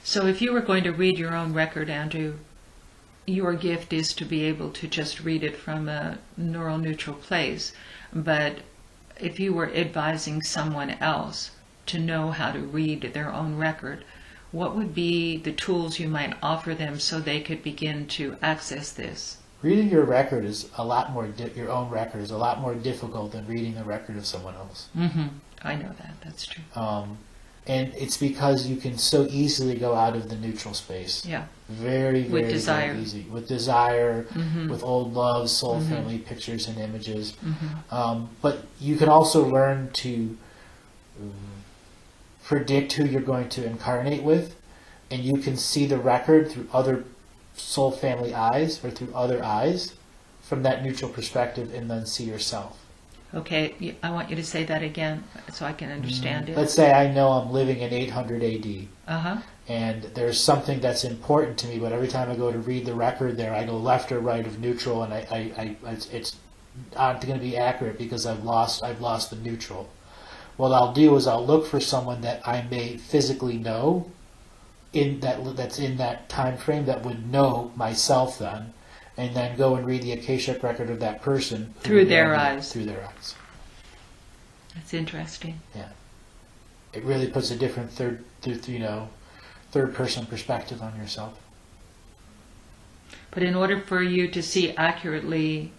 So if you were going to read your own record, Andrew, your gift is to be able to just read it from a neural neutral place. But if you were advising someone else to know how to read their own record, what would be the tools you might offer them so they could begin to access this? Reading your record is a lot more, your own record is a lot more difficult than reading the record of someone else. Mm-hmm. I know that. That's true. And it's because you can so easily go out of the neutral space. Yeah. Very, very, with desire. very easy. With desire, mm-hmm. with old loves, soul mm-hmm. family pictures and images. Mm-hmm. But you can also learn to predict who you're going to incarnate with, and you can see the record through other soul family eyes or through other eyes from that neutral perspective, and then see yourself. Okay, I want you to say that again so I can understand it. Let's say I know I'm living in 800 AD. Uh-huh. And there's something that's important to me, but every time I go to read the record there, I go left or right of neutral, and it's not going to be accurate because I've lost the neutral. What I'll do is I'll look for someone that I may physically know that's in that time frame that would know myself then, and then go and read the Akashic record of that person through their eyes. Through their eyes. That's interesting. Yeah, it really puts a different third person perspective on yourself. But in order for you to see accurately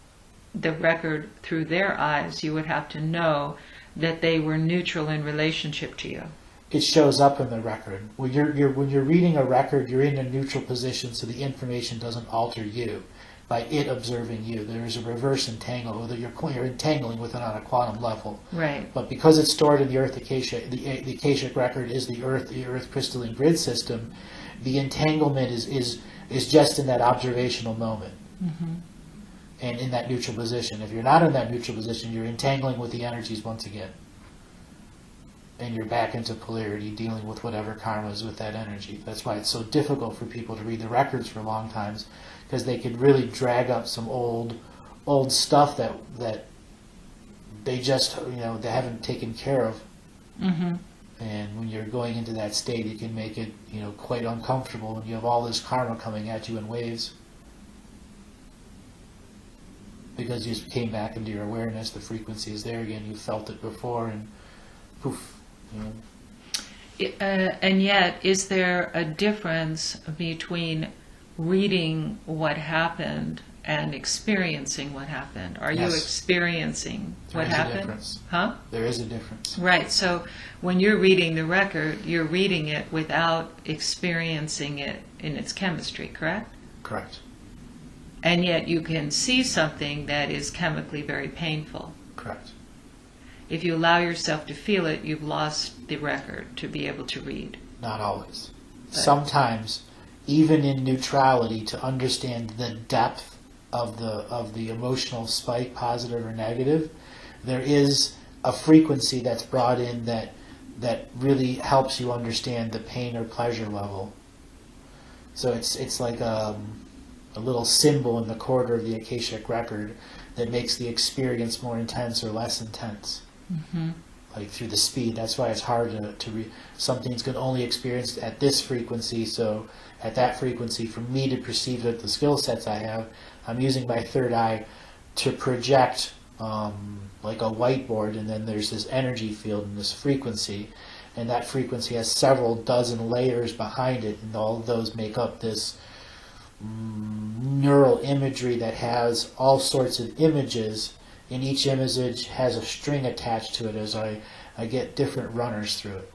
the record through their eyes, you would have to know that they were neutral in relationship to you. It shows up in the record. When you're reading a record, you're in a neutral position, so the information doesn't alter you by it observing you. There is a reverse entangle, whether you're entangling with it on a quantum level. Right. But because it's stored in the Earth Akashic, the Akashic record is the Earth crystalline grid system. The entanglement is just in that observational moment, mm-hmm. and in that neutral position. If you're not in that neutral position, you're entangling with the energies once again, and you're back into polarity, dealing with whatever karma is with that energy. That's why it's so difficult for people to read the records for long times, because they could really drag up some old stuff that they just they haven't taken care of. Mm-hmm. And when you're going into that state, it can make it quite uncomfortable when you have all this karma coming at you in waves, because you came back into your awareness. The frequency is there again. You felt it before, and poof. And yet, is there a difference between reading what happened and experiencing what happened? Are Yes. you experiencing what There is happened? a difference. Huh? There is a difference. Right. So when you're reading the record, you're reading it without experiencing it in its chemistry, correct? Correct. And yet you can see something that is chemically very painful. Correct. If you allow yourself to feel it, you've lost the record to be able to read. Not always. But Sometimes, even in neutrality, to understand the depth of the emotional spike, positive or negative, there is a frequency that's brought in that really helps you understand the pain or pleasure level. So it's like a little symbol in the quarter of the Akashic record that makes the experience more intense or less intense. Mm-hmm. Like through the speed. That's why it's hard to read. Something's can only experienced at this frequency, so at that frequency, for me to perceive it, the skill sets I have, I'm using my third eye to project like a whiteboard, and then there's this energy field and this frequency, and that frequency has several dozen layers behind it, and all of those make up this neural imagery that has all sorts of images, and each image has a string attached to it as I get different runners through it.